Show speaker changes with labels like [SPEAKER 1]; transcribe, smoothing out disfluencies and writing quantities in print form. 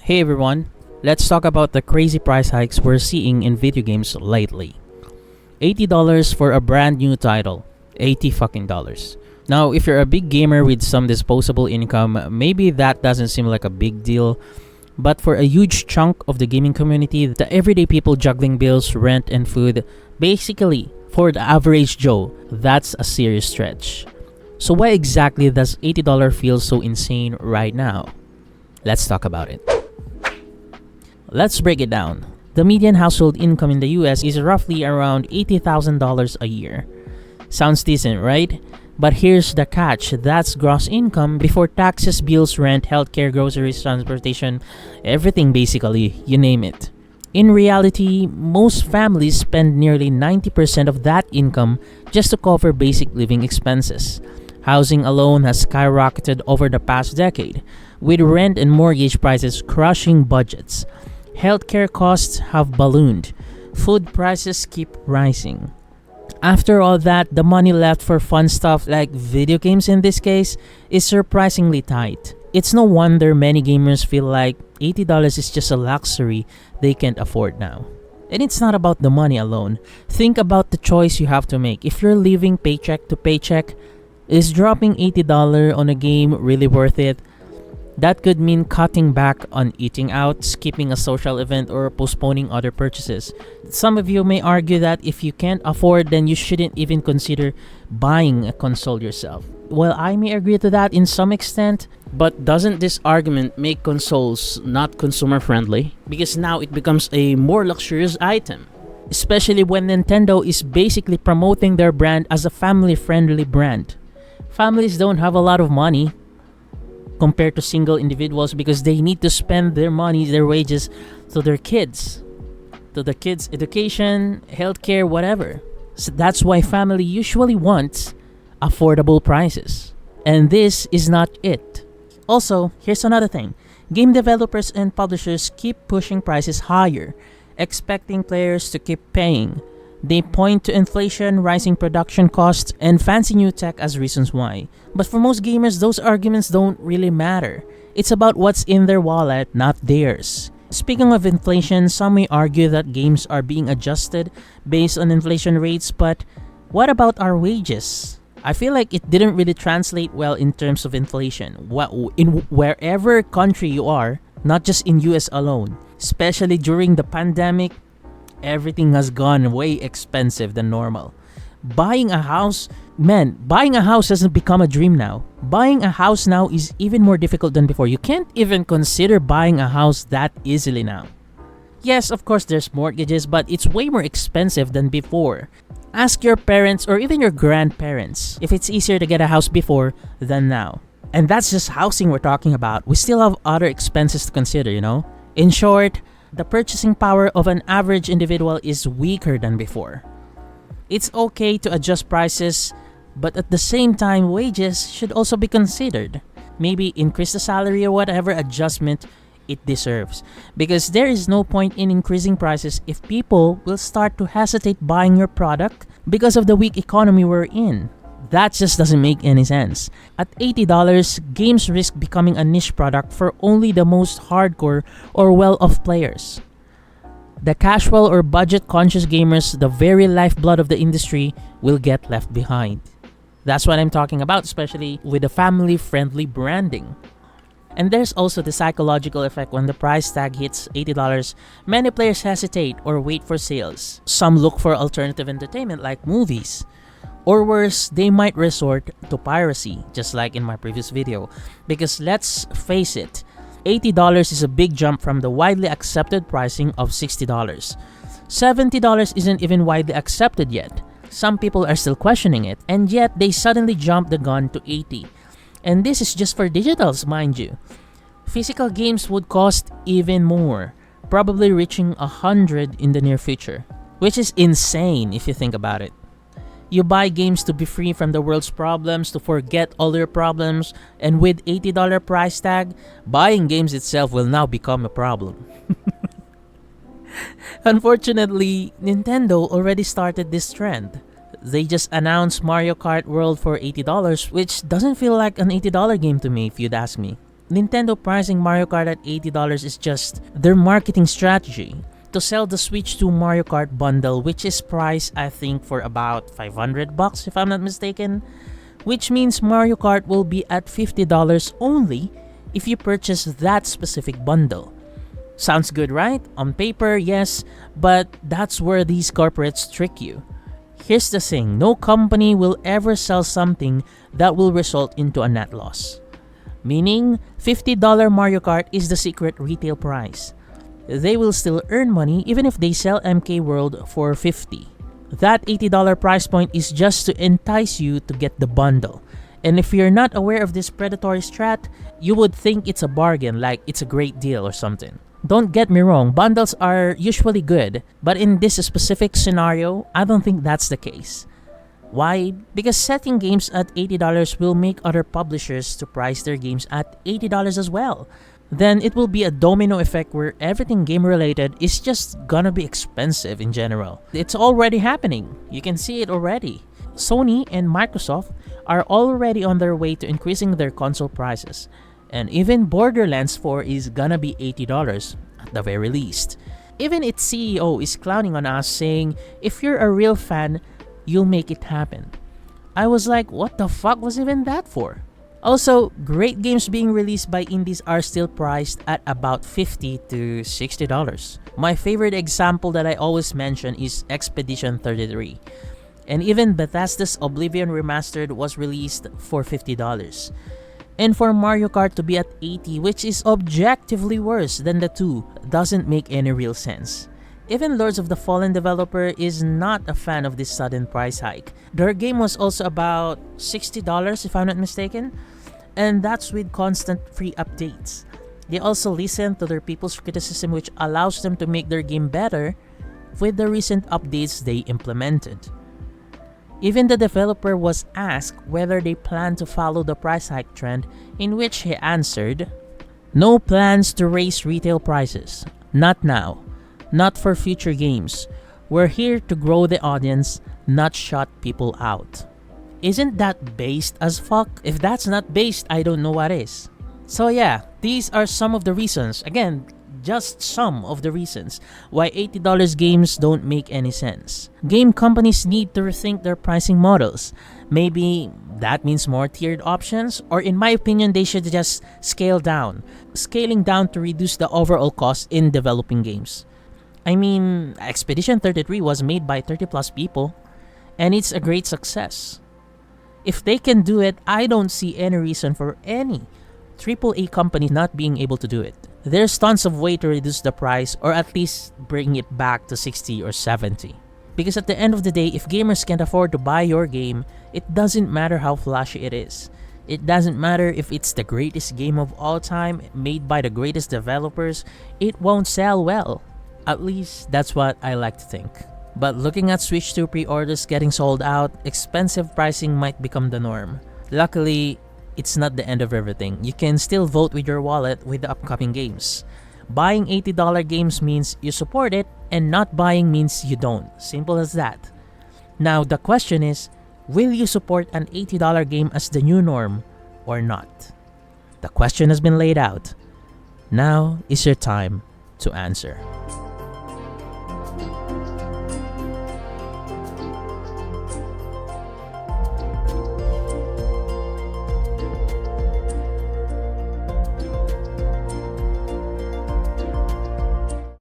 [SPEAKER 1] Hey everyone, let's talk about the crazy price hikes we're seeing in video games lately. $80 for a brand new title. 80 fucking dollars. Now, if you're a big gamer with some disposable income, maybe that doesn't seem like a big deal. But for a huge chunk of the gaming community, the everyday people juggling bills, rent, and food, basically, for the average Joe, that's a serious stretch. So why exactly does $80 feel so insane right now? Let's talk about it. Let's break it down. The median household income in the US is roughly around $80,000 a year. Sounds decent, right? But here's the catch. That's gross income before taxes, bills, rent, healthcare, groceries, transportation, everything basically, you name it. In reality, most families spend nearly 90% of that income just to cover basic living expenses. Housing alone has skyrocketed over the past decade, with rent and mortgage prices crushing budgets. Healthcare costs have ballooned. Food prices keep rising. After all that, the money left for fun stuff like video games in this case is surprisingly tight. It's no wonder many gamers feel like $80 is just a luxury they can't afford now. And it's not about the money alone. Think about the choice you have to make. If you're living paycheck to paycheck, is dropping $80 on a game really worth it? That could mean cutting back on eating out, skipping a social event, or postponing other purchases. Some of you may argue that if you can't afford, then you shouldn't even consider buying a console yourself. Well, I may agree to that in some extent, but doesn't this argument make consoles not consumer friendly? Because now it becomes a more luxurious item. Especially when Nintendo is basically promoting their brand as a family-friendly brand. Families don't have a lot of money compared to single individuals because they need to spend their money, their wages to their kids, to the kids' education, healthcare, whatever. So that's why family usually wants affordable prices. And this is not it. Also, here's another thing. Game developers and publishers keep pushing prices higher, expecting players to keep paying. They point to inflation, rising production costs, and fancy new tech as reasons why. But for most gamers, those arguments don't really matter. It's about what's in their wallet, not theirs. Speaking of inflation, some may argue that games are being adjusted based on inflation rates, but what about our wages? I feel like it didn't really translate well in terms of inflation. In wherever country you are, not just in US alone, especially during the pandemic, everything has gone way expensive than normal. Buying a house hasn't become a dream now. Buying a house now is even more difficult than before. You can't even consider buying a house that easily now. Yes, of course there's mortgages, but it's way more expensive than before. Ask your parents or even your grandparents if it's easier to get a house before than now. And that's just housing we're talking about. We still have other expenses to consider, you know? In short, the purchasing power of an average individual is weaker than before. It's okay to adjust prices, but at the same time, wages should also be considered. Maybe increase the salary or whatever adjustment it deserves. Because there is no point in increasing prices if people will start to hesitate buying your product because of the weak economy we're in. That just doesn't make any sense. At $80, games risk becoming a niche product for only the most hardcore or well-off players. The casual or budget-conscious gamers, the very lifeblood of the industry, will get left behind. That's what I'm talking about, especially with the family-friendly branding. And there's also the psychological effect when the price tag hits $80. Many players hesitate or wait for sales. Some look for alternative entertainment like movies. Or worse, they might resort to piracy, just like in my previous video. Because let's face it, $80 is a big jump from the widely accepted pricing of $60. $70 isn't even widely accepted yet. Some people are still questioning it, and yet they suddenly jump the gun to $80. And this is just for digitals, mind you. Physical games would cost even more, probably reaching $100 in the near future. Which is insane if you think about it. You buy games to be free from the world's problems, to forget all your problems, and with $80 price tag, buying games itself will now become a problem. Unfortunately, Nintendo already started this trend. They just announced Mario Kart World for $80, which doesn't feel like an $80 game to me if you'd ask me. Nintendo pricing Mario Kart at $80 is just their marketing strategy to sell the Switch 2 Mario Kart bundle, which is priced I think for about $500 if I'm not mistaken, which means Mario Kart will be at $50 only if you purchase that specific bundle. Sounds good, right? On paper, yes, but that's where these corporates trick you. Here's the thing, no company will ever sell something that will result into a net loss. Meaning, $50 Mario Kart is the secret retail price. They will still earn money even if they sell MK World for $50. That $80 price point is just to entice you to get the bundle. And if you're not aware of this predatory strat, you would think it's a bargain, like it's a great deal or something. Don't get me wrong, bundles are usually good, but in this specific scenario, I don't think that's the case. Why? Because setting games at $80 will make other publishers to price their games at $80 as well. Then it will be a domino effect where everything game related is just gonna be expensive in general. It's already happening. You can see it already. Sony and Microsoft are already on their way to increasing their console prices. And even Borderlands 4 is gonna be $80 at the very least. Even its CEO is clowning on us saying, if you're a real fan, you'll make it happen. I was like, what the fuck was even that for? Also, great games being released by indies are still priced at about $50 to $60. My favorite example that I always mention is Expedition 33. And even Bethesda's Oblivion Remastered was released for $50. And for Mario Kart to be at $80, which is objectively worse than the two, doesn't make any real sense. Even Lords of the Fallen developer is not a fan of this sudden price hike. Their game was also about $60 if I'm not mistaken, and that's with constant free updates. They also listen to their people's criticism, which allows them to make their game better with the recent updates they implemented. Even the developer was asked whether they plan to follow the price hike trend, in which he answered, "No plans to raise retail prices. Not now. Not for future games. We're here to grow the audience, not shut people out." Isn't that based as fuck? If that's not based, I don't know what is. So yeah, these are some of the reasons. Again, just some of the reasons why $80 games don't make any sense. Game companies need to rethink their pricing models. Maybe that means more tiered options, or in my opinion, they should just scale down. Scaling down to reduce the overall cost in developing games. I mean, Expedition 33 was made by 30 plus people, and it's a great success. If they can do it, I don't see any reason for any AAA company not being able to do it. There's tons of way to reduce the price, or at least bring it back to 60 or 70. Because at the end of the day, if gamers can't afford to buy your game, it doesn't matter how flashy it is. It doesn't matter if it's the greatest game of all time, made by the greatest developers, it won't sell well. At least that's what I like to think. But looking at Switch 2 pre-orders getting sold out, expensive pricing might become the norm. Luckily, it's not the end of everything. You can still vote with your wallet with the upcoming games. Buying $80 games means you support it, and not buying means you don't. Simple as that. Now the question is, will you support an $80 game as the new norm or not? The question has been laid out. Now is your time to answer.